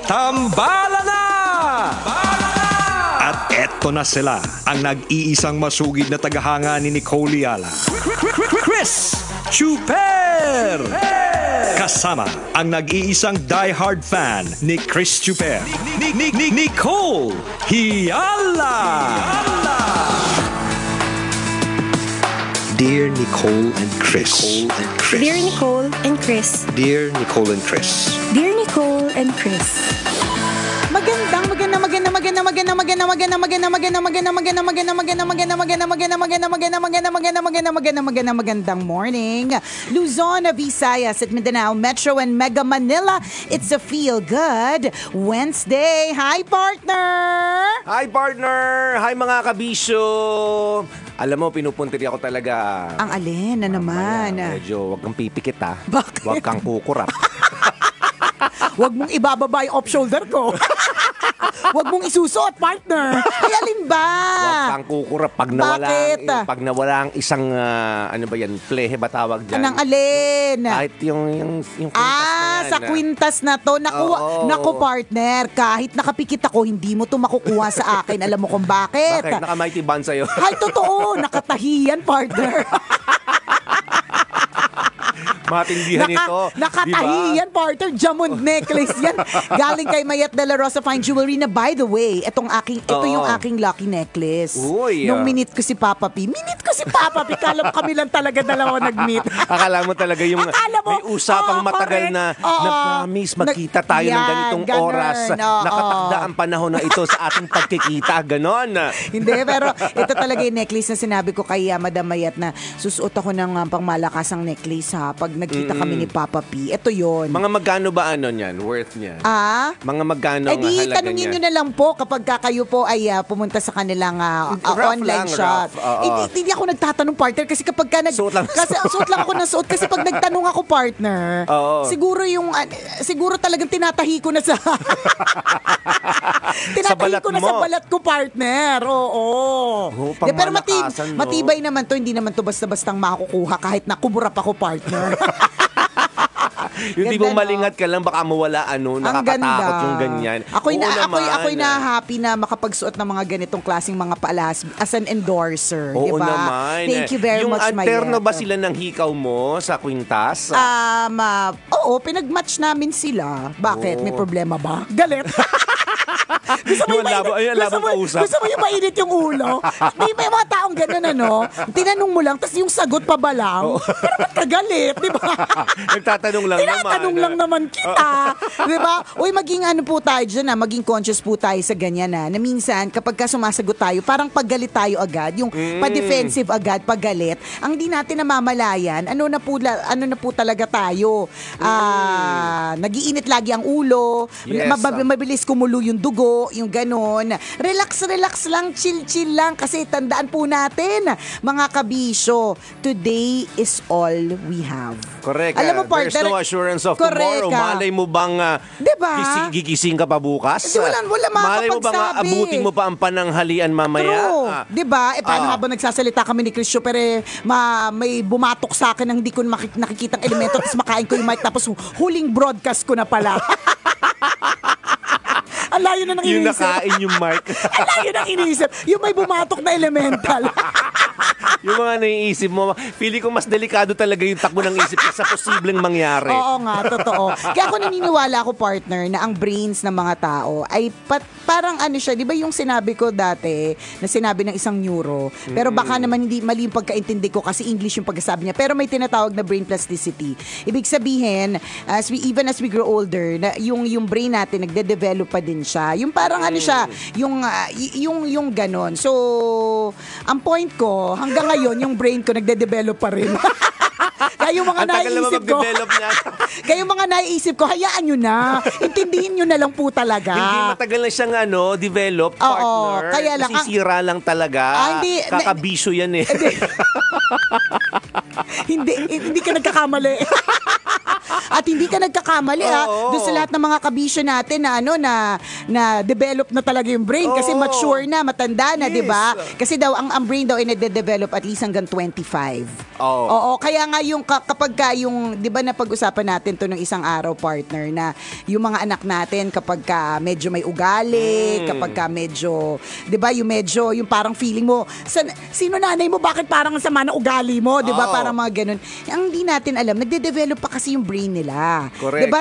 Tambala na! At eto na sila, ang nag-iisang masugid na tagahanga ni Nicole Yala. Chris Chuper! Kasama ang nag-iisang diehard fan ni Chris Chuper. Nicole Yala! Dear Nicole and Chris. Dear Nicole and Chris. Dear Nicole and Chris. Dear Nicole and Chris. Magandang morning, Luzon, Visayas at Mindanao, Metro and Mega Manila. It's a Feel Good Wednesday. Hi, partner! Hi, partner! Hi, mga kabisyo! Alam mo, pinupuntiri ako talaga. Ang alin na naman? Medyo wag kang pipikit, ha? Bakit? Wag kang kukurap. Wag mong ibababa yung off-shoulder ko. Wag mong isusuot, partner. Ay, alin ba? Wag kang kukurap. Bakit? Pag nawala ang isang, ano ba yan, plehe ba tawag dyan? Anong alin? Kahit yung kwintas na yan. Sa kwintas na to. Naku, partner, kahit nakapikit ako, hindi mo to makukuha sa akin. Alam mo kung bakit? Bakit? Naka-mighty band sa'yo? Ay, totoo. Nakatahiyan, partner. Matindihan ito. Nakatahiyan, diba? Partner. Diamond necklace yan. Galing kay Mayet de la Rosa Fine Jewelry na, by the way, ito yung aking lucky necklace. Uy, Nung minute ko si Papa P. Kala mo kami lang talaga dalawa nag-meet. Akala mo talaga yung may usapang matagal na promise magkita tayo ng ganitong oras. Nakatakda ang panahon na ito sa ating pagkikita. Ganon. Hindi, pero ito talaga yung necklace na sinabi ko kay Madam Mayet na susuot ako ng pangmalakasang necklace ha pag nagkita kami ni Papa P. Ito yon. Mga magkano ba niyan? Worth niyan? Mga magkano ang di, halaga tanungin niya? nyo na lang po kapag kayo po ay pumunta sa kanilang online shop. Hindi ako nagtatanong, partner, kasi kapag suot lang ako ng suot kasi pag nagtanong ako, partner, siguro talagang tinatahi ko na sa tinatahi ko na sa balat ko, partner. Oo. Pero matibay naman to, hindi naman to basta-bastang makukuha kahit na kumurap ako, partner. Yung di mo malingat ka lang, baka mawala nakakatakot yung ganyan. Ako'y na-happy na makapagsuot ng mga ganitong klaseng mga paalas as an endorser. Oo diba? naman. Thank you very much, Mayet. Yung alterno ba sila ng hikaw mo sa kwintas? Oo, pinag-match namin sila. Bakit? May problema ba? Galit. Gusto mo yung mainit yung ulo? May mga taong gano'n, tinanong mo lang, tapos yung sagot pa ba lang? Pero ba't ka galit, di ba? Nagtatanong lang naman. Tinatanong lang naman kita. Di ba? Uy, maging po tayo dyan maging conscious po tayo sa ganyan na minsan, kapag ka sumasagot tayo, parang paggalit tayo agad, yung pa-defensive agad, paggalit, ang di natin namamalayan, ano na po talaga tayo. Nagiinit lagi ang ulo, yes, mabilis kumulo yung dugo, yung ganon. Relax lang, chill lang, kasi tandaan po natin, mga kabisyo, today is all we have. Correct. Alam mo, partner, there's no assurance of tomorrow. Malay mo bang diba? gigising ka pa bukas? Wala malay mo bang abutin mo pa ang pananghalian mamaya? True. Diba? Paano habang nagsasalita kami ni Chris Chuper, may bumatok sa akin ng hindi ko nakikitang elemento, tapos makain ko yung mic, tapos huling broadcast ko na pala. Alayo na ng iniisip. Yung nakain yung mic. Alayo na ng iniisip. Yung may bumatok na elemental. Yung mga naiisip mo, feeling ko mas delikado talaga yung takbo ng isip sa posibleng mangyari. Oo nga, totoo. Kaya ako naniniwala ako, partner, na ang brains ng mga tao ay parang siya, di ba yung sinabi ko dati, na sinabi ng isang neuro, pero baka naman hindi mali yung pagkaintindi ko kasi English yung pagkasabi niya, pero may tinatawag na brain plasticity. Ibig sabihin, even as we grow older, na yung brain natin, nagde-develop pa din siya. Yung parang siya, yung ganon. So, ang point ko, hanggang ngayon, yung brain ko nagde-develop pa rin. Kaya yung mga naiisip ko, hayaan nyo na. Intindihin nyo na lang po talaga. Hindi matagal na siyang develop, partner. Oo, kaya lang. Nasisira lang talaga. Kakabisyo yan eh. Hindi ka nagkakamali. At hindi ka nagkakamali doon sa lahat ng mga kabisyo natin na na develop na talaga yung brain kasi mature na, matanda na, 'di ba? Kasi daw ang brain daw ay nade-develop at least hanggang 25. Oo, kaya nga yung kapag yung 'di ba na pag-usapan natin to ng isang araw, partner, na yung mga anak natin kapag medyo may ugali, kapag medyo 'di ba yung parang feeling mo, sino nanay mo, bakit parang sama na ugali mo, 'di ba? Parang mga ganun. Ang hindi natin alam, nagde-develop pa kasi yung brain nila. 'Di ba?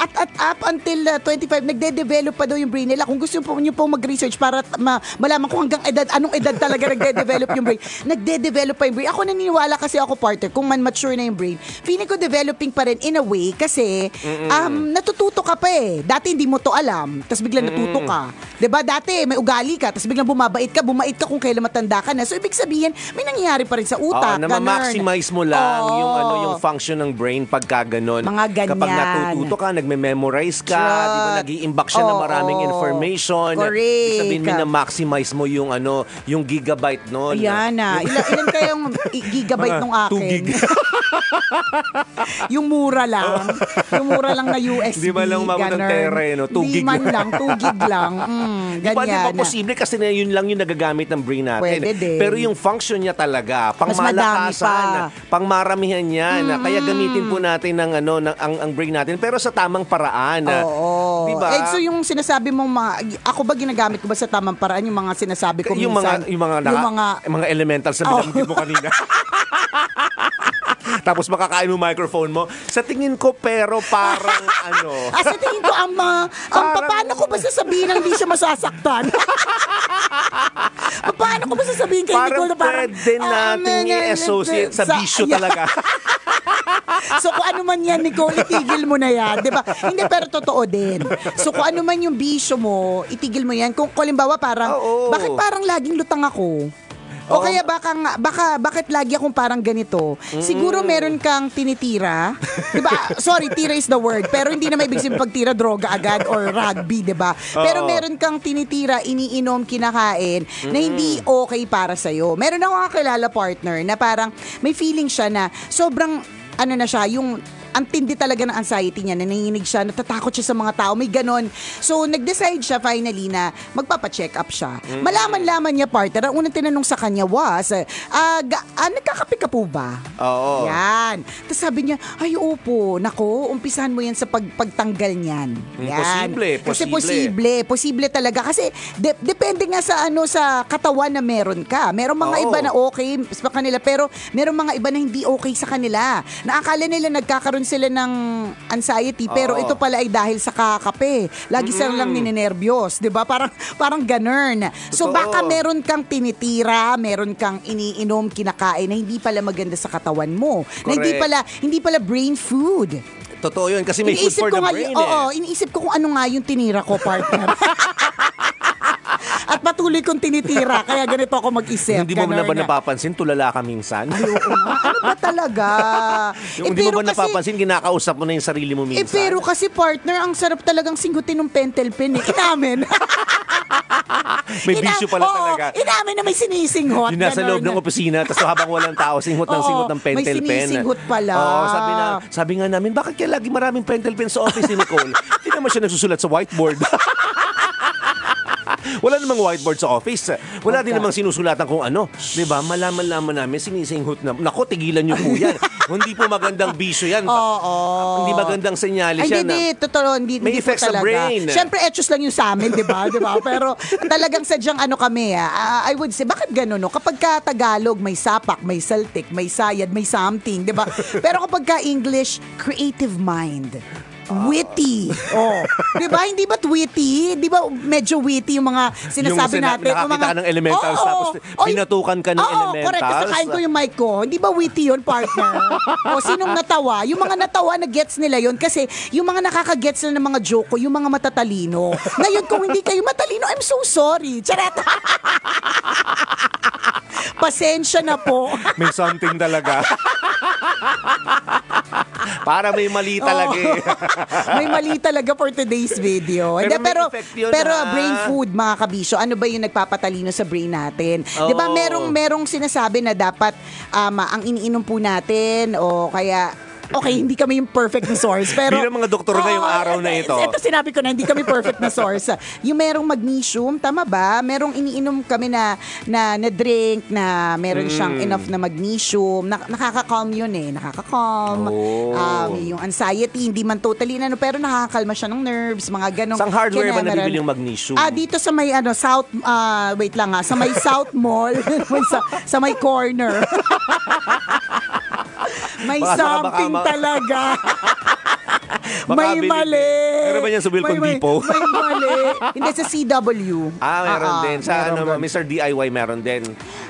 At up until 25 nagde-develop pa daw yung brain nila. Kung gusto niyo po mag-research para malaman kung hanggang anong edad talaga nagde-develop yung brain. Nagde-develop pa yung brain. Ako naniniwala kasi ako, partner, kung mature na yung brain, feeling ko developing pa rin in a way kasi natututo ka pa eh. Dati hindi mo to alam, tapos biglang natuto ka. 'Di ba? Dati may ugali ka, tapos biglang bumait ka kung kailan matanda ka na. So ibig sabihin, may nangyayari pa rin sa utak. Na ma-maximize mo lang yung function ng brain pagka ganun. Mga ganyan. Kapag natututo ka, nagme-memorize ka, di ba, nag-i-imbak siya ng maraming information. Correct. Ibig sabihin, na-maximize mo yung yung gigabyte nun. Ayan na. Ilan kayong gigabyte nung akin? 2 gig. Yung mura lang. Yung mura lang na USB. Di ba lang umabot ng tera, 2 gig. Di man lang, 2 gig lang. Ganyan. Di ba posible kasi na yun lang yung nagagamit ng brain natin. Pwede din. Pero yung function niya talaga, pangmalakasan, pangmaramihan niya. Kaya gamitin po natin ang brain natin, pero sa tamang paraan. Oo. Diba? So yung sinasabi mong ako ba ginagamit ko ba sa tamang paraan yung mga sinasabi ko minsan? Yung mga elementals na binanggit mo kanina. Tapos makakain mo microphone mo. Sa tingin ko, pero parang sa tingin ko, paano ko ba sasabihin na hindi siya masasaktan? Paano ko ba sasabihin kay Nicole na parang pwede natin i-associate sa bisyo talaga. So kung ano man yan, Nicole, itigil mo na yan, 'di ba? Hindi, pero totoo din. So kung ano man yung bisyo mo, itigil mo yan. Kung halimbawa parang, bakit parang laging lutang ako? O kaya bakit lagi akong parang ganito? Siguro meron kang tinitira. 'Di ba? Sorry, tira is the word. Pero hindi na may ibig sabihin pagtira droga agad or rugby, 'di ba? Pero meron kang tinitira, iniinom, kinakain na hindi okay para sa iyo. Meron akong kakilala, partner, na parang may feeling siya na sobrang na siya, yung ang tindi talaga ng anxiety niya, nanginginig siya, natatakot siya sa mga tao, may ganon. So, nag-decide siya finally na magpapacheck up siya. Malaman-laman niya, partner, ang unang tinanong sa kanya was, nagkakape ka po ba? Oo. Yan. Tapos sabi niya, ay, opo, nako, umpisahan mo yan sa pagtanggal niyan. Yan. Posible talaga. Kasi, depende nga sa sa katawan na meron ka. Merong mga iba na okay sa kanila, pero merong mga iba na hindi okay sa kanila. Naakala nila nagkakaroon sila ng anxiety, pero ito pala ay dahil sa kakape. Lagi silang ninenervyos, 'di ba? Parang ganun. So baka meron kang tinitira, meron kang iniinom, kinakain na hindi pala maganda sa katawan mo. Na hindi pala brain food. Totoo 'yun kasi may food for the brain. Oo, iniisip ko kung ano nga yung tinira ko, partner. At patuloy kong tinitira, kaya ganito ako mag-isip. Hindi mo na ba napapansin, tulala ka minsan? Ay, oo nga. Ano ba talaga? Hindi mo ba napapansin, kinakausap mo na yung sarili mo minsan? Pero kasi, partner, ang sarap talagang singgutin ng pentel pen. Inamin. May bisyo pala talaga. Inamin na may sinisinghot. Yung nasa loob ng opisina, tapos habang walang tao, singhot ng pentel pen. May sinisinghot pala. Sabi nga namin, bakit kaya lagi maraming pentel pen sa office ni Nicole? Hindi naman siya nagsusulat sa whiteboard. Wala namang whiteboard sa office. Wala din namang sinusulatan kung ano. Diba? Malaman-laman namin, sinisinghot na. Nako, tigilan niyo po yan. Hindi po magandang bisyo yan. Hindi magandang senyalis yan. Hindi, totoo. May effects sa brain. Siyempre, etchos lang yung sa amin, diba? Pero talagang sadyang kami, I would say, bakit gano'n? No? Kapag ka Tagalog, may sapak, may saltik, may sayad, may something, diba? Pero kapag ka English, creative mind. Witty. Di ba? Hindi ba witty? Di ba medyo witty yung mga sinasabi natin? Nakakita ka ng elementals tapos binatukan ka ng elementals. Correct. Kasi kain ko yung mic ko. Hindi ba witty yun, partner? Sinong natawa? Yung mga natawa na gets nila yun kasi yung mga nakaka-gets na ng mga joke ko, yung mga matatalino. Ngayon, kung hindi kayo matalino, I'm so sorry. Charet! Pasensya na po. May something talaga. Para may mali talaga May mali talaga for today's video. Pero brain food, mga kabisyo, ano ba yung nagpapatalino sa brain natin? 'Di ba merong sinasabi na dapat ang iniinom po natin o kaya Okay, hindi kami yung perfect na source. Pero, Bilang mga doktor ngayong araw na ito. Ito sinabi ko na, hindi kami perfect na source. Yung merong magnesium, tama ba? Merong iniinom kami na drink na meron siyang enough na magnesium. Nakaka-calm yun eh. Nakaka-calm. Yung anxiety, hindi man totally pero nakakakalma siya ng nerves, mga ganong. Sang hardware ba Kaya meron- nabibili yung magnesium? Dito sa may South, wait lang sa may South Mall, sa may corner. May Baka something talaga. May Makabili mali. din. Meron ba yan sa Wilcon Depot? May mali. Hindi, sa CW. Meron din. Sa meron doon. Mr. DIY meron din.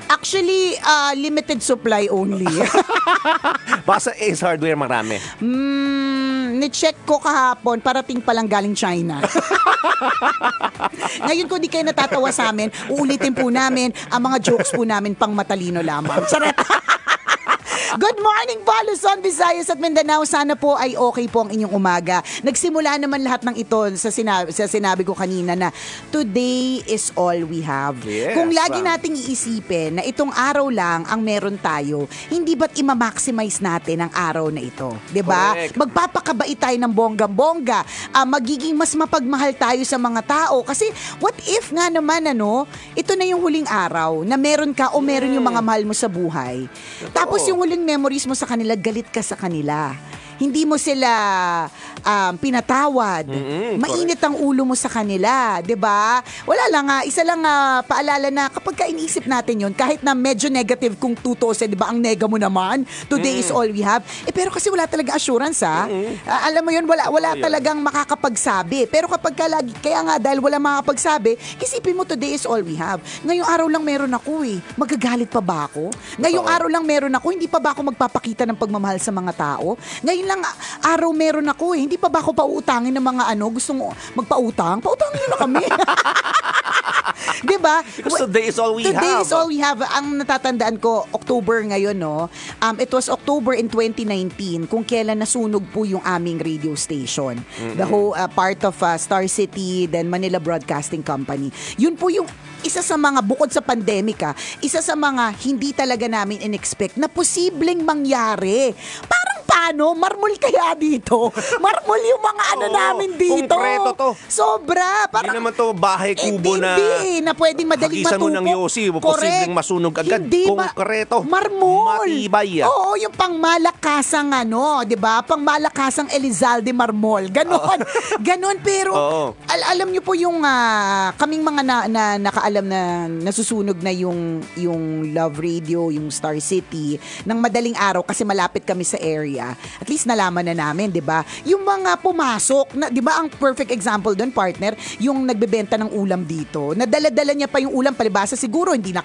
Actually, limited supply only. Baka sa Ace Hardware marami. Ni-check ko kahapon, parating palang galing China. Ngayon kung di kayo natatawa sa amin, uulitin po namin ang mga jokes po namin pang matalino lamang. Charot! Good morning po, Luzon, Visayas at Mindanao. Sana po ay okay po ang inyong umaga. Nagsimula naman lahat ng ito sa sinabi ko kanina na today is all we have. Yes, Kung lagi nating iisipin na itong araw lang ang meron tayo, hindi ba't ima-maximize natin ang araw na ito? 'Di ba? Correct. Magpapakabait tayo ng bongga-bongga. Magiging mas mapagmahal tayo sa mga tao. Kasi what if nga naman ito na yung huling araw na meron ka o meron yung mga mahal mo sa buhay. Tapos yung huling memories mo sa kanila, galit ka sa kanila. Hindi mo sila pinatawad. Mainit ang ulo mo sa kanila, 'di ba? Wala lang isa lang paalala na kapag iniisip natin 'yon, kahit na medyo negative kung tutuusin, 'di ba? Ang nega mo naman, today is all we have. Pero kasi wala talaga assurance alam mo 'yon, wala talagang makakapagsabi. Pero kapag kaya nga dahil wala makakapagsabi, isipin mo today is all we have. Ngayong araw lang meron ako Magagalit pa ba ako? Ngayong araw lang meron ako, hindi pa ba ako magpapakita ng pagmamahal sa mga tao? Ngayon lang araw meron ako hindi pa ba ako pautangin ng mga gusto mo magpautang? Pautangin nyo na kami. Diba? Because today is all we have. Today is all we have. Ang natatandaan ko, October ngayon, it was October in 2019 kung kailan nasunog po yung aming radio station. The whole part of Star City, then Manila Broadcasting Company. Yun po yung isa sa mga, bukod sa pandemic isa sa mga hindi talaga namin in-expect na posibleng mangyari. Parang paano? Marmol kaya dito? Marmol yung mga namin dito. Konkreto to. Sobra. Hindi naman to bahay kubo na na pwedeng madaling hagisan matupok. mo ng yosi, posibleng masunog agad. Hindi Konkreto. Marmol. Matibay. Oo, yung pangmalakasang 'di ba? Pangmalakasang Elizalde Marmol. Ganon. Ganon, pero alam niyo po yung kaming mga nakaalam na nasusunog na yung Love Radio, yung Star City ng madaling araw kasi malapit kami sa area. At least nalaman na namin, 'di ba? Yung mga pumasok, 'di ba ang perfect example doon, partner, yung nagbebenta ng ulam dito. Nadala-dala niya pa yung ulam, palibasa siguro hindi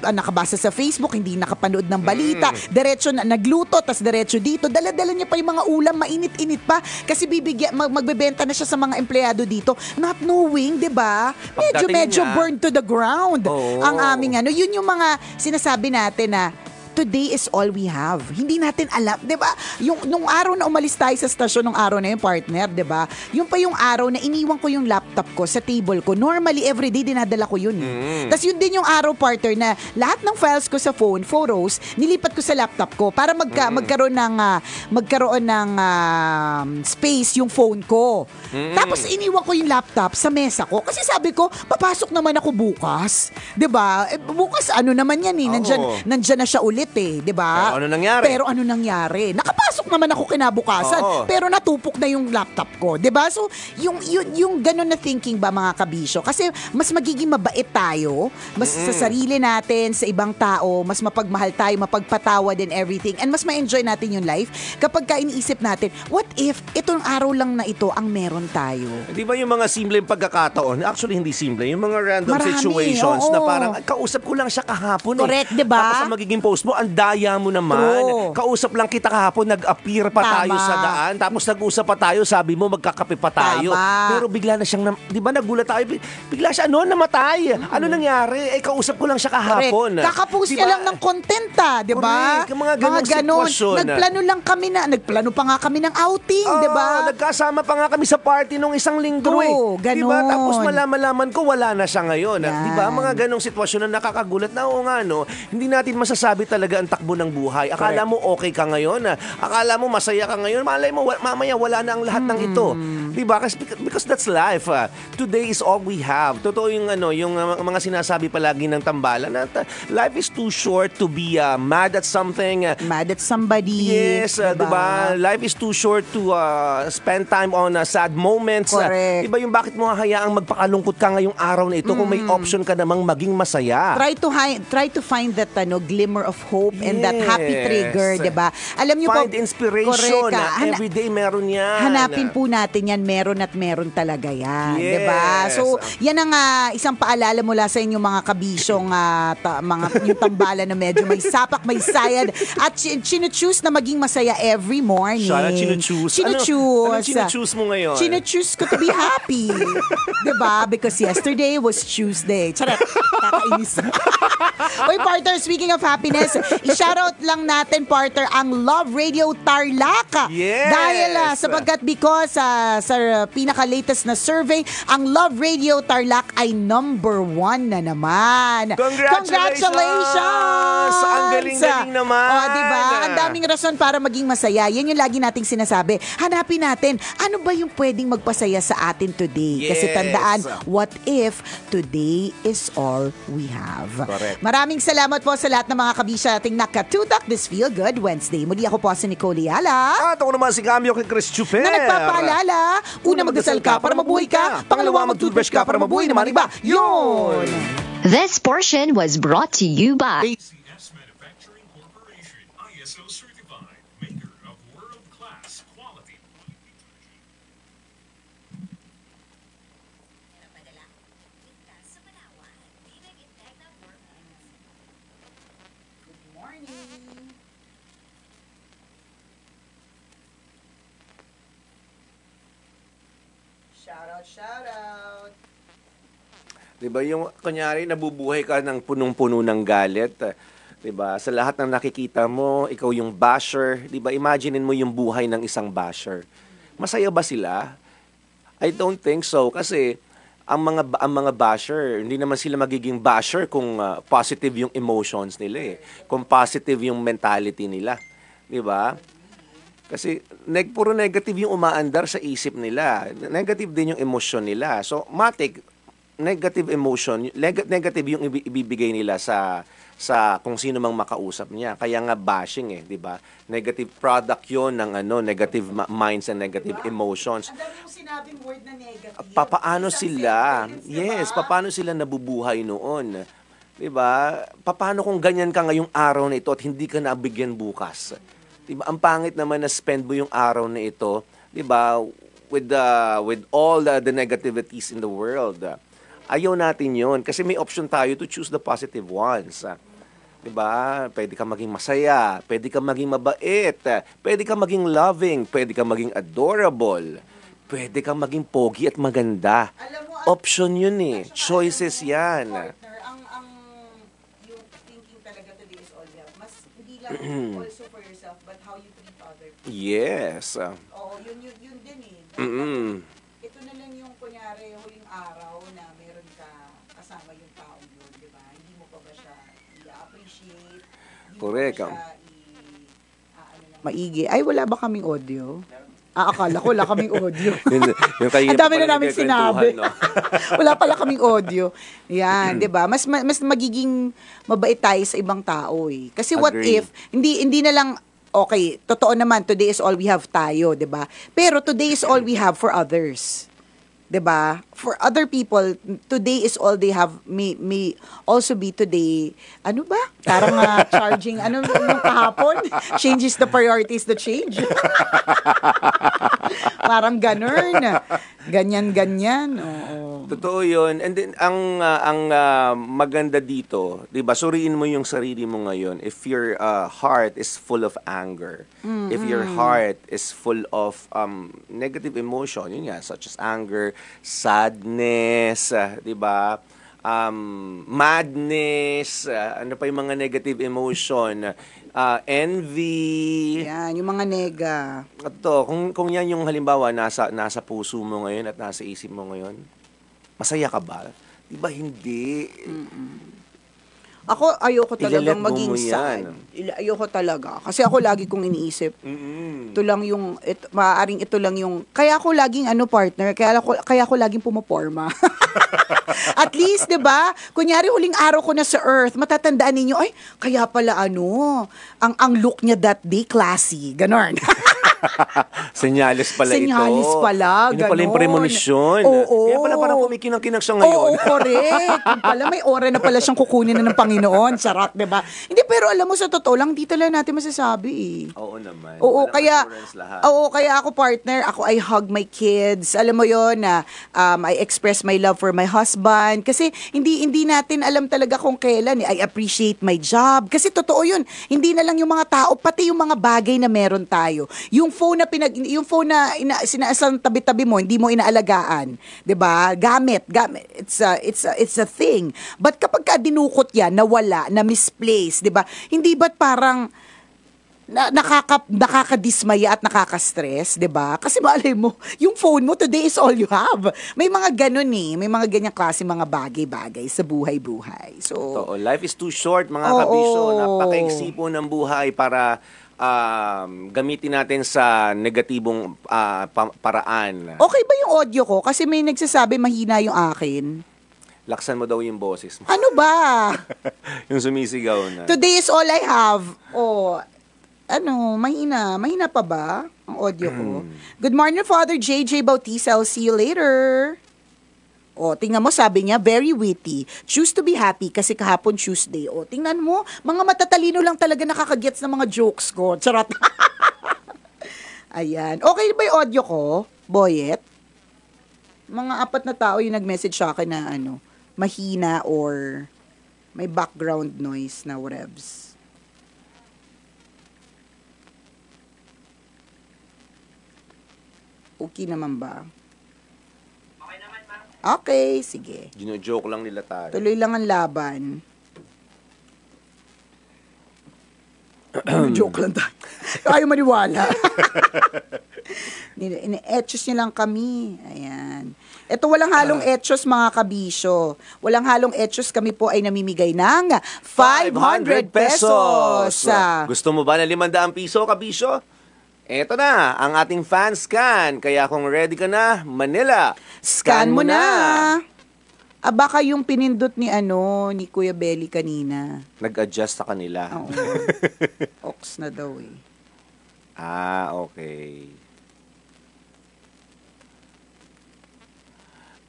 nakabasa sa Facebook, hindi nakapanood ng balita, diretso na nagluto, tas diretso dito, dala-dala niya pa yung mga ulam, mainit-init pa kasi magbebenta na siya sa mga empleyado dito, not knowing, 'di ba? Medyo burned to the ground. Ang aming yun yung mga sinasabi natin na today is all we have. Hindi natin alam, 'di ba? Yung nung araw na umalis tayo sa stasyon nung araw na yung partner, 'di ba? Yung pa yung araw na iniwan ko yung laptop ko sa table ko. Normally everyday dinadala ko yun. Tapos yun din yung araw, partner, na lahat ng files ko sa phone, photos, nilipat ko sa laptop ko para magkaroon ng space yung phone ko. Tapos iniwan ko yung laptop sa mesa ko kasi sabi ko, papasok naman ako bukas. 'Di ba? Bukas naman yan nandiyan na siya ulit 'di ba? Pero ano nangyari? Nakapasok naman ako kinabukasan, pero natupok na yung laptop ko, 'di ba? So, yung ganun na thinking ba, mga kabisyo? Kasi mas magiging mabait tayo, mas sa sarili natin, sa ibang tao, mas mapagmahal tayo, mapagpatawad and everything, and mas ma-enjoy natin yung life kapag iniisip natin, what if itong araw lang na ito ang meron tayo? Di ba yung mga simpleng pagkakataon, actually hindi simple, yung mga random situations na parang kausap ko lang siya kahapon. Correct, di ba? Tapos ang magiging post mo, ang daya mo naman. True. Kausap lang kita kahapon, nag-appear pa tayo sa daan, tapos nag-usap pa tayo, sabi mo magkakape pa tayo. Pero bigla na siyang, di ba nagulat tayo, bigla siya, namatay. Ano nangyari? Kausap ko lang siya kahapon. Kakapost niya lang ng content, di ba? Mga ganong sitwasyon. Nagplano pa nga kami ng outing, di ba? Nagkasama pa nga kami sa party nung isang linggo. True, ganon. Diba? Tapos malaman ko wala na siya ngayon. Di ba? Mga ganong sitwasyon na nakakagulat na hindi natin masasabi talaga ang takbo ng buhay. Akala mo okay ka ngayon. Akala akala mo masaya ka ngayon, malay mo mamaya wala na ang lahat ng ito. 'Di ba? Because that's life. Today is all we have. Totoo yung yung mga sinasabi palagi ng tambalan na life is too short to be mad at something. Mad at somebody. Yes, 'di ba? Life is too short to spend time on sad moments. Correct. 'Di ba yung bakit mo hahayaang magpakalungkot ka ngayong araw na ito kung may option ka namang maging masaya? Try to find that glimmer of hope and that happy trigger, 'di ba? Alam niyo po, Find inspiration. correct, Everyday meron yan. hanapin po natin yan, meron at meron talaga yan, Yes. 'di ba? So, yan ang isang paalala mula sa inyong mga kabisyong mga yung tambalan na medyo may sapak, may sayad at chino-choose na maging masaya every morning. Siya na chino-choose. Ano chino-choose mo ngayon? Chino-choose ko to be happy. 'Di ba? Because yesterday was Tuesday. Charot. Kakainis. Uy, partner, speaking of happiness, i-shoutout lang natin, partner, ang Love Radio Tarlac. Yes. Dahil because sa pinaka-latest na survey, ang Love Radio Tarlac ay #1 na naman. Congratulations! Ang galing-galing naman. O, diba? Ang daming rason para maging masaya. Yan yung lagi nating sinasabi. Hanapin natin, ano ba yung pwedeng magpasaya sa atin today? Kasi Yes. tandaan, what if today is all we have? Correct. Maraming salamat po sa lahat ng mga kabisya ating nakatutak this Feel Good Wednesday. Muli ako po si Nicole Yala. At ako naman si Cambio kay Chris Chuper. Na nagpapaalala, una magdasal ka para mabuhay ka, pangalawa mag-toothbrush ka para mabuhay naman iba. Yun! This portion was brought to you by ACS Manufacturing Corporation, ISO certified, maker of world-class quality. Good morning. Shout out. Diba yung kunyari nabubuhay ka ng punong-puno ng galit, 'di ba? Sa lahat ng nakikita mo, ikaw yung basher, 'di ba? Imaginein mo yung buhay ng isang basher. Masaya ba sila? I don't think so kasi ang mga basher, hindi naman sila magiging basher kung positive yung emotions nila kung positive yung mentality nila, 'di ba? Kasi puro negative yung umaandar sa isip nila. Negative din yung emosyon nila. So, matik negative emotion, negative yung ibibigay nila sa kung sino mang makausap niya. Kaya nga bashing 'di ba? Negative product 'yon ng negative minds and negative emotions. Ang dami mong sinabing word na negative. Papaano Isang sila? sentence, diba? Yes, papaano sila nabubuhay noon? 'Di ba? Papaano kung ganyan ka ngayong araw na ito at hindi ka nabigyan bukas? 'Di ba? Ang pangit naman na spend mo yung araw na ito, 'di ba? With all the negativities in the world. Ayaw natin yon kasi may option tayo to choose the positive ones. Diba? Pwede ka maging masaya, pwede ka maging mabait, pwede ka maging loving, pwede ka maging adorable, pwede ka maging pogi at maganda. Alam mo, Option yun choices yan. Partner, ang yung thinking talaga today is all you have. Mas hindi lang also for yourself, but how you treat other people. Yes. Oo, yun din Mm-mm. Ito na lang yung kunyari, huling araw na meron ka kasama yung taong yun, di ba? Hindi mo pa ba siya i-appreciate? Correct. Maigi. Ay, wala ba kaming audio? Akala ko wala kaming audio. yung kayo Ang dami na namin sinabi. no? Wala pala kaming audio. Yan, 'di ba? Mas magiging mabait tayo sa ibang tao eh. Kasi what Agree. if hindi na lang okay, totoo naman today is all we have tayo, 'di ba? Pero today is all we have for others. 'Di ba? For other people, today is all they have may also be today. Ano ba? Parang charging ano nung kahapon? Changes the priorities the change. Parang ganun. Ganyan. Oo. Totoo 'yun. And then ang maganda dito, 'di ba? Suriin mo yung sarili mo ngayon. If your heart is full of anger, if your heart is full of negative emotion, yun nga, such as anger, sadness, 'di ba? Madness, ano pa yung mga negative emotion, envy. Yan, yung mga nega. At to, kung yan yung halimbawa nasa puso mo ngayon at nasa isip mo ngayon, masaya ka ba? 'Di ba hindi? Ako, ayoko Ile-let talagang go maging mo yan. sad. Ayoko talaga. Kasi ako lagi kong iniisip, ito lang yung, maaaring ito lang yung, kaya ako laging partner, kaya ako laging pumaporma. At least, di ba? Kunyari, huling araw ko na sa Earth, matatandaan ninyo, ay, kaya pala ang look niya that day, classy. Ganon. Senyales pala ito. Senyales pala, Yun pala yung ganon. premonition. Oo. Kaya pala parang kumikinang-kinang siya ngayon. Oo, correct. Yung pala, may ora na pala siyang kukunin na ng Panginoon. Charot, di ba? Hindi, pero alam mo, sa totoo lang, di talaga natin masasabi eh. Oo naman. Oo, Walang kaya, assurance lahat. kaya ako partner, I hug my kids. Alam mo yon na I express my love for my husband. Kasi hindi natin alam talaga kung kailan. I appreciate my job. Kasi totoo yun. Hindi na lang yung mga tao, pati yung mga bagay na meron tayo. Yung phone na sinasang tabi-tabi mo, hindi mo inaalagaan, 'di ba? Gamit. It's a thing. But kapag ka dinukot 'yan, nawala, na misplaced, 'di ba? Hindi ba't parang nakakadismaya at nakaka-stress, 'di ba? Kasi malay mo, yung phone mo today is all you have. May mga ganun may mga ganyang klase mga bagay-bagay sa buhay-buhay. So, Totoo. Life is too short, mga kabisyo. Napaka-iksi po ng buhay para gamitin natin sa negatibong paraan. okay ba yung audio ko? Kasi may nagsasabi mahina yung akin. Laksan mo daw yung boses mo. Ano ba? Yung sumisigaw na. Today is all I have. Mahina. Mahina pa ba ang audio ko? Good morning, Father JJ Bautista. I'll see you later. Tingnan mo, sabi niya, very witty. Choose to be happy kasi kahapon Tuesday. Tingnan mo, mga matatalino lang talaga nakakagets ng mga jokes ko. Charot. Ayan. Okay ba yung audio ko, Boyet? Mga 4 na tao yung nag-message sa akin na mahina or may background noise na whatevs. Okay naman ba? Okay, sige. Gino-joke lang nila tayo. Tuloy lang ang laban. Joke lang tayo. Ayaw maniwala. Ine-etchos niyo lang kami. Ayan. Ito walang halong etchos mga kabisyo. Walang halong etchos, kami po ay namimigay ng 500 pesos. Gusto mo ba na 500 piso, kabisyo? Eto na, ang ating fan scan. Kaya kung ready ka na, Manila, Scan mo na. Baka yung pinindot ni Kuya Belly kanina. Nag-adjust sa kanila. Oo. Ox na daw eh. Okay.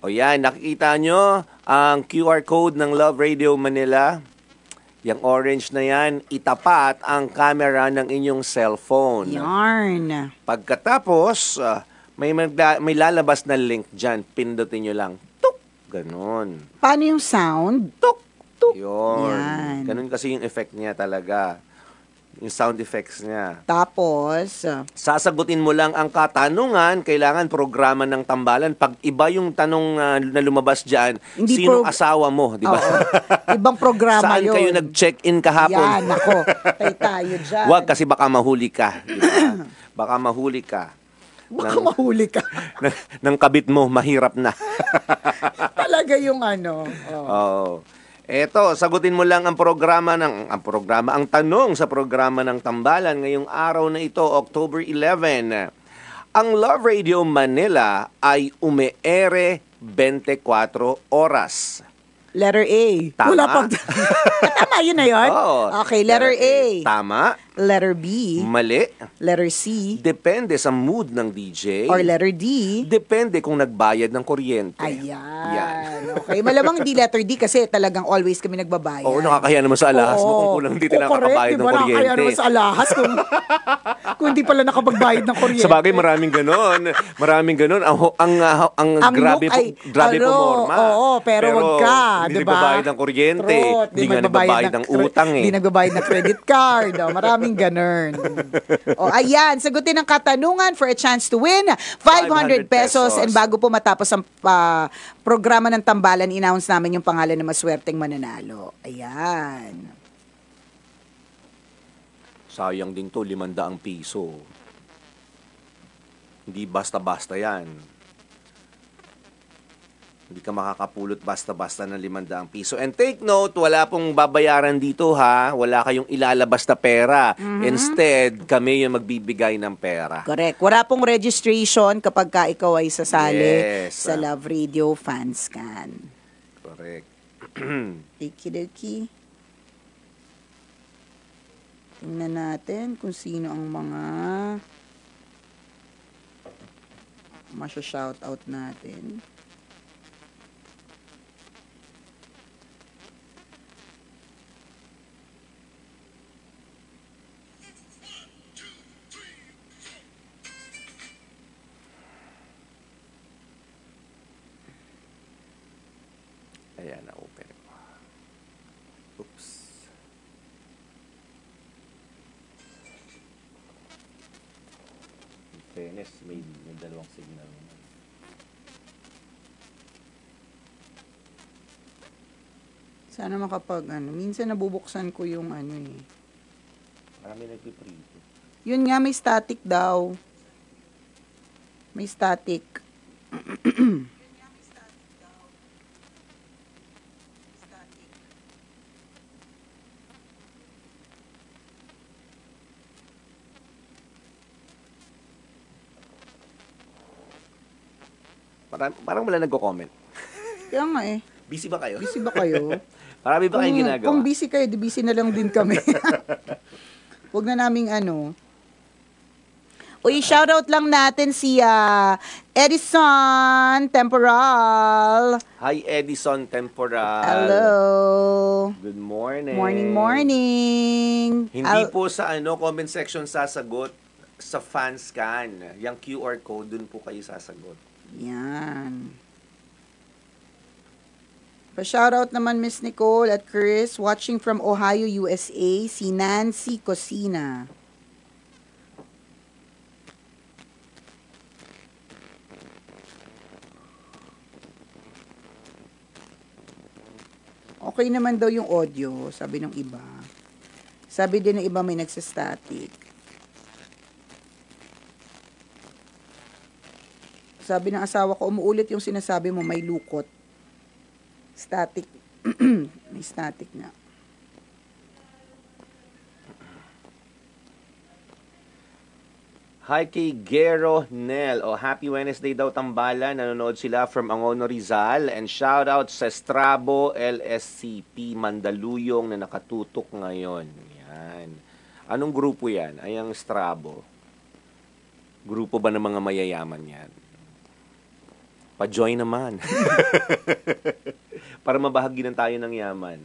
O yan, nakikita nyo ang QR code ng Love Radio Manila. Yung orange na yan, itapat ang camera ng inyong cellphone. Yarn. Pagkatapos, may lalabas na link dyan. Pindutin nyo lang. Tuk! Ganon. Paano yung sound? Tuk! Tuk! Yun. Yan. Ganon kasi yung effect niya talaga. Yung sound effects niya. Tapos, Sasagutin mo lang ang katanungan, kailangan programa ng tambalan. Pag iba yung tanong na lumabas dyan, Hindi sinong asawa mo, di ba? oo. Ibang programa Saan yun. kayo nag-check-in kahapon? Yan, ako. Tayo dyan. Huwag kasi baka mahuli ka. Di ba? Baka mahuli ka. Baka mahuli ka. Ng kabit mo, mahirap na. Talaga yung Oo. Eto, sagutin mo lang ang tanong sa programa ng tambalan ngayong araw na ito, October 11. Ang Love Radio Manila ay umeere 24 oras. Letter A. Tama. Wala pang... Tama, yun na yun? Oo. Okay, letter A. Tama. Letter B. Mali. Letter C. Depende sa mood ng DJ. Or letter D. Depende kung nagbayad ng kuryente. Ayan. Yan. Okay, malamang di letter D kasi talagang always kami nagbabayad. Oo, nakakahiya naman sa alahas mo kung kulang hindi tayo nakakabayad ng kuryente. Nakakahiya naman sa alahas kung hindi pala nakapagbayad ng kuryente. Sa bagay, maraming ganon. Ang grabe po morma. Oo, pero wag ka, hindi diba? nagbabayad ng kuryente. Truth, Hindi nga nagbabayad ng utang eh. Hindi nagbabayad ng credit card. Maraming ganun. Ayan, sagutin ang katanungan for a chance to win 500 pesos. And bago po matapos ang programa ng tambalan, in-announce namin yung pangalan ng maswerteng mananalo. Ayan. Sayang din to, 500 piso. Hindi basta-basta yan. Hindi ka makakapulot basta-basta ng 500 piso. And take note, wala pong babayaran dito ha. Wala kayong ilalabas na pera. Instead, kami yung magbibigay ng pera. Correct. Wala pong registration kapag ka ikaw ay sasali Yes. sa Love Radio Fanscan. Correct. Okie-dokie. Tingnan natin kung sino ang mga masya-shoutout natin. Ayan, na-open ko. Oops. In fairness, may dalawang signal naman. Sana makapag minsan nabubuksan ko yung Marami nagpiprito. Yun nga, may static daw. May static. Parang wala nagko-comment. Kaya nga Busy ba kayo? busy ba kayo? Marami ba kayong ginagawa? Kung busy kayo, di busy na lang din kami. Huwag na naming Uy, shoutout lang natin si Edison Temporal. Hi, Edison Temporal. Hello. Good morning. Morning. Hindi po sa comment section sasagot, sa Fanscan. Yung QR code, dun po kayo sasagot. Yan. Pa-shoutout naman Miss Nicole at Chris, watching from Ohio, USA, si Nancy Cosina. Okay naman daw yung audio, sabi ng iba. Sabi din ng iba may nagsastatic. Sabi ng asawa ko, umuulit yung sinasabi mo, may lukot. Static. May static nga. Hi kay Gero Nel. Happy Wednesday daw Tambalan. Nanonood sila from Angono Rizal. And shout out sa Strabo LSCP Mandaluyong na nakatutok ngayon. Yan. Anong grupo yan? Ay ang Strabo. Grupo ba ng mga mayayaman yan? Pa-join naman. Para mabahaginan tayo ng yaman.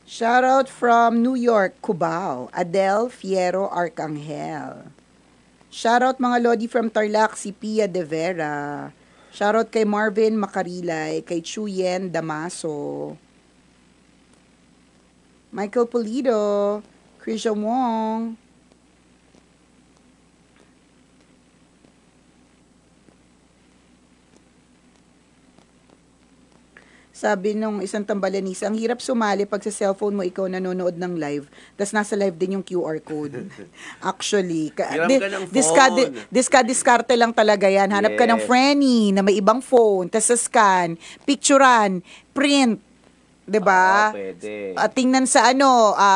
Shoutout from New York, Cubao, Adele Fiero Arcangel. Shoutout mga Lodi from Tarlac, si Pia De Vera. Shoutout kay Marvin Macarilay, kay Chuyen Damaso. Michael Pulido, Krisha Wong. Sabi nung isang tambalanisa, ang hirap sumali pag sa cellphone mo ikaw nanonood ng live, tas nasa live din yung QR code. Actually, Hiram ka ng phone. diskarte lang talaga yan. Hanap ka ng Yes. friendly na may ibang phone, tas sa scan, picturean, print, 'di ba? Pwede. At tingnan sa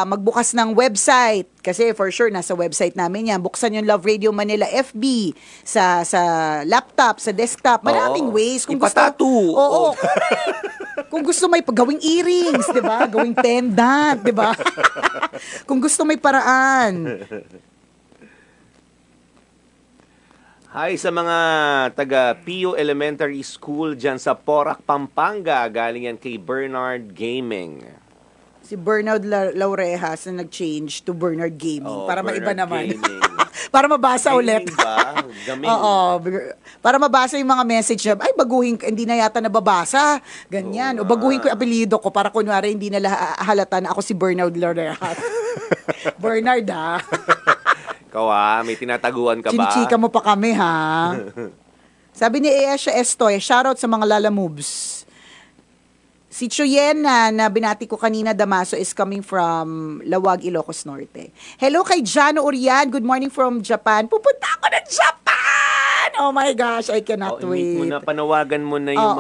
magbukas ng website. Kasi for sure, nasa website namin yan. Buksan yung Love Radio Manila FB sa laptop, sa desktop. Maraming ways. Kung Ipatattoo. Oo. Kung gusto may gawing earrings, di ba? Gawing pendant, di ba? Kung gusto may paraan. Hi sa mga taga Pio Elementary School dyan sa Porac, Pampanga. Galing yan kay Bernard Gaming. Si Bernard Laurejas na nag-change to Bernard Gaming. Para maiba Bernard naman. Gaming. Para mabasa ulit. Gaming ba? Gaming. Oo. Para mabasa yung mga message na, ay, baguhin ko, hindi na yata nababasa. Ganyan. O baguhin ko yung apelido ko para kunwari hindi na halata na ako si Bernard Laurejas. Bernard, ha? Ikaw may tinataguan ka ba? Chinichika mo pa kami, ha? Sabi ni Aesha Estoy, shoutout sa mga Lala Moves. Si Chuyen na binati ko kanina, Damaso, is coming from Lawag, Ilocos Norte. Hello kay Jano Urian. Good morning from Japan. Pupunta ako ng Japan! Oh my gosh, I cannot wait. Mo na, panawagan mo na yung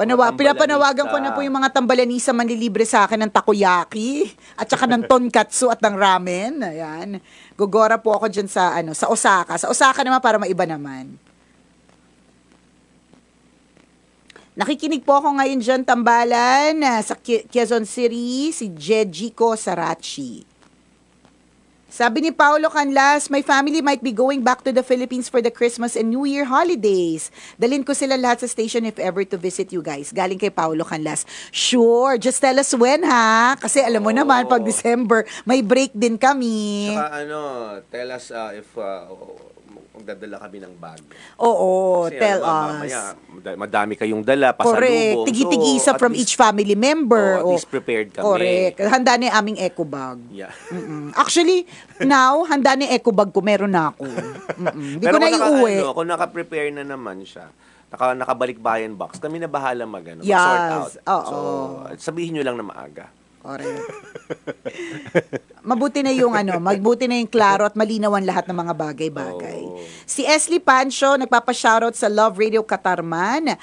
mga Pinapanawagan ko na po yung mga tambalanisa manlilibre sa akin ng takoyaki at saka ng tonkatsu at ng ramen. Ayan. Gugora po ako dyan sa Osaka. Sa Osaka naman para maiba naman. Nakikinig po ako ngayon dyan, tambalan, sa Quezon City, si Jejiko Sarachi. Sabi ni Paolo Canlas, my family might be going back to the Philippines for the Christmas and New Year holidays. Dalhin ko sila lahat sa station if ever to visit you guys. Galing kay Paolo Canlas. Sure, just tell us when ha. Kasi alam mo naman, pag December, may break din kami. Saka tell us if magdadala kami ng bag. Oo, kasi, tell us. Mamaya, madami kayong dala, pasalubong. Correct. Tigi-tigisa from each family member. At least prepared kami. Correct. Handa na yung aming eco bag. Yeah. Actually, now, handa na yung eco bag ko. Meron na ako. Hindi ko na iuwi. Kung naka-prepare na naman siya, nakabalik bayan box, kami na bahala sort out. Oo. So, sabihin nyo lang na maaga. Correct. Mabuti na yung klaro at malinawan lahat ng mga bagay-bagay. Si Esli Pancho, nagpapa-shoutout sa Love Radio Katarman.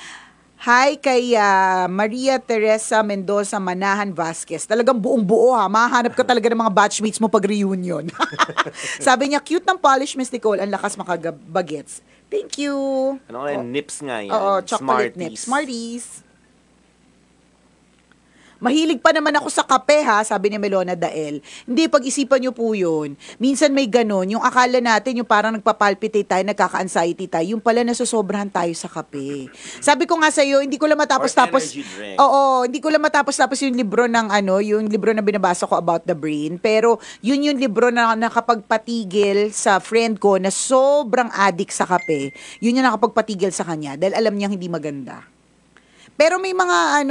Hi kay Maria Teresa Mendoza Manahan Vasquez. Talagang buong-buo ha. Mahanap ka talaga ng mga batchmates mo pag reunion. Sabi niya, cute ng polish, Miss Nicole. Ang lakas makagabagets. Thank you. Nips nga yan. Oo, chocolate nips. Smarties. Mahilig pa naman ako sa kape ha, sabi ni Melona Dael. Hindi, pag-isipan nyo po yun. Minsan may ganon, yung akala natin, yung parang nagpapalpitate tayo, nagkaka-anxiety tayo, yung pala nasusobrahan tayo sa kape. Sabi ko nga sa'yo, hindi ko lang matapos-tapos, hindi ko lang matapos-tapos yung libro ng yung libro na binabasa ko about the brain, pero yun yung libro na nakapagpatigil sa friend ko na sobrang addict sa kape. Yun yung nakapagpatigil sa kanya, dahil alam niyang hindi maganda. Pero may mga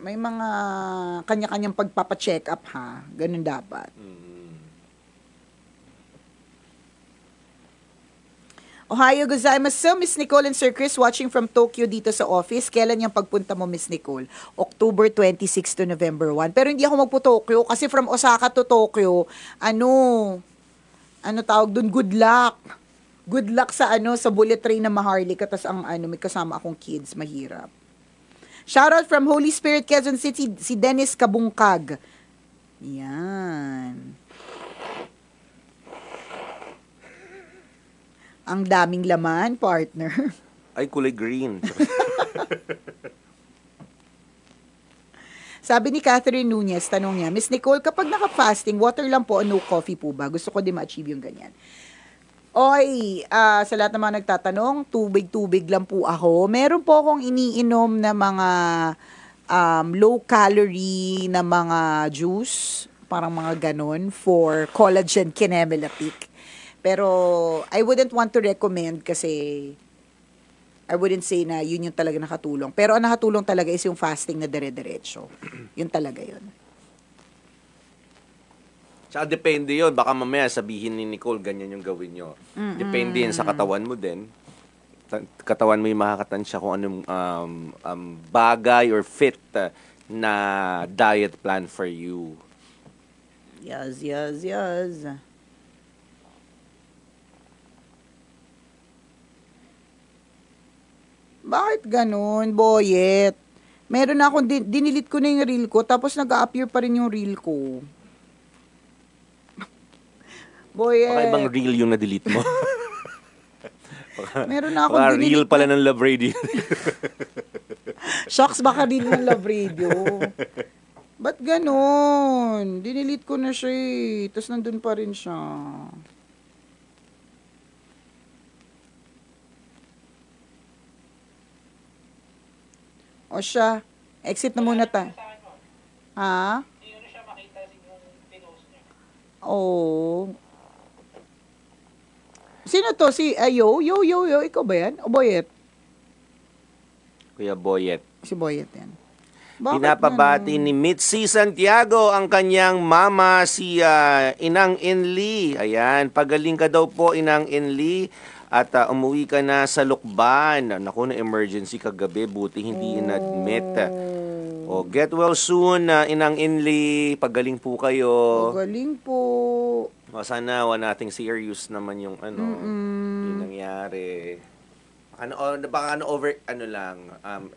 may mga kanya-kanyang pagpapacheck up ha. Ganun dapat. Ohio gozaimasu, Miss Nicole and Sir Chris watching from Tokyo dito sa office. Kailan yung pagpunta mo, Miss Nicole? October 26 to November 1. Pero hindi ako magpo-Tokyo kasi from Osaka to Tokyo, tawag dun, good luck. Good luck sa bullet train na maharli ka, tas may kasama akong kids, mahirap. Shoutout from Holy Spirit, Quezon City, si Dennis Kabungkag. Yan. Ang daming laman, partner. Ay, kulay green. Sabi ni Catherine Nunez, tanong niya, Miss Nicole, kapag naka-fasting, water lang po o no coffee po ba? Gusto ko din ma-achieve yung ganyan. Sa lahat ng mga nagtatanong, tubig-tubig lang po ako. Meron po akong iniinom na mga low-calorie na mga juice, parang mga ganon, for collagen kinematic. Pero I wouldn't want to recommend kasi I wouldn't say na yun yung talaga nakatulong. Pero ang nakatulong talaga is yung fasting na dire-diretso. Yun talaga yun. Tsaka depende yun. Baka mamaya sabihin ni Nicole, ganyan yung gawin nyo. Depende yun sa katawan mo din. Katawan mo yung makakatansya kung anong bagay or fit na diet plan for you. Yes. Bakit ganun, Boyet? Meron na akong, dinilit ko na yung reel ko, tapos nag-a-appear pa rin yung reel ko. Boyet. Baka ibang reel yung na-delete mo. Meron na akong dinilit. Reel pala ng Love Radio. Shucks, baka reel ng Love Radio. Ba't ganun? Dinilit ko na siya eh. Tapos nandun pa rin siya. O siya, exit na muna tayo. Ha? Oh. Sino to? Si Yo, ikaw ba yan? O Boyet? Kuya Boyet. Si Boyet yan. Bakit Pinapabati ni Mitzi Santiago ang kanyang mama, si Inang Inli. Ayan, pagaling ka daw po, Inang Inli. At umuwi ka na sa Lukban. Naku, na emergency kagabi. Buti hindi in-admit. Get well soon, Inang Inli. Pagaling po kayo. Galing po. Sana nating serious naman yung yung nangyari. Baka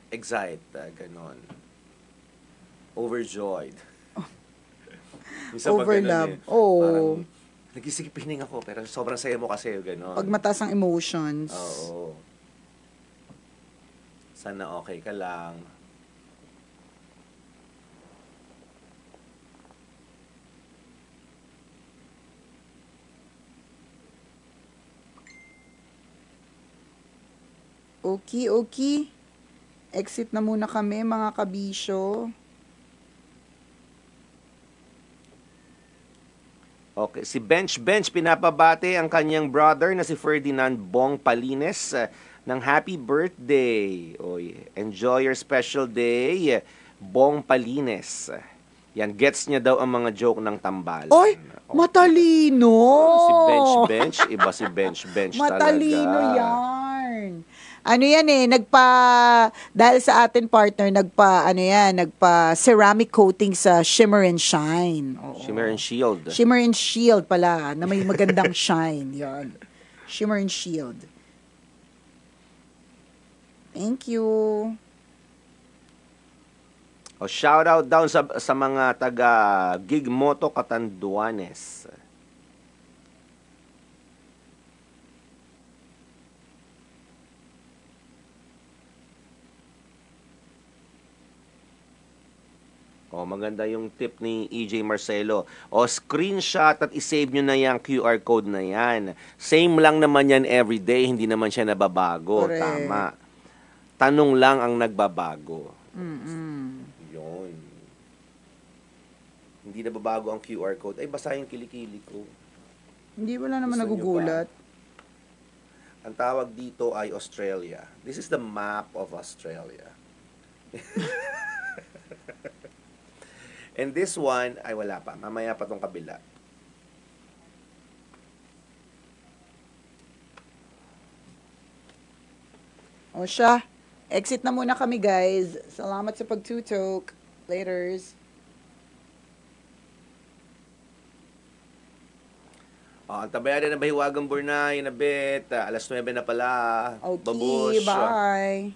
excite, ganon. Overjoyed. Minsan Overlove. Parang nagisigipin ako, pero sobrang saya mo kasi, ganon. Pag mataas ang emotions. Oo. Sana okay ka lang. Okay. Exit na muna kami, mga kabisyo. Okay, si Bench pinapabate ang kanyang brother na si Ferdinand Bong Palines ng happy birthday. Enjoy your special day, Bong Palines. Yan, gets niya daw ang mga joke ng tambalan. Oy, matalino! Si Bench, iba si Bench Matalino talaga. yan. Ano yan dahil sa atin partner, nagpa ceramic coating sa Shimmer and Shine. Oo. Shimmer and Shield. Shimmer and Shield pala, na may magandang shine. Yan. Shimmer and Shield. Thank you. Shout out down sa mga taga Gigmoto Catanduanes. Maganda yung tip ni EJ Marcelo. Screenshot at isave nyo na yung QR code na yan. Same lang naman yan everyday, hindi naman siya nababago. Correct. Tama. Tanong lang ang nagbabago. Yun. Hindi nababago ang QR code. Ay, basahin kilikili ko. Hindi, wala naman Gusto nyo nagugulat. Ang tawag dito ay Australia. This is the map of Australia. And this one, ay wala pa. Mamaya pa tong kabila. Siya. Exit na muna kami, guys. Salamat sa pagtutok. Laters. Ang tabayan na Bahiwagang Burnay, Nabit. Alas 9 na pala. Okay, Babush. bye.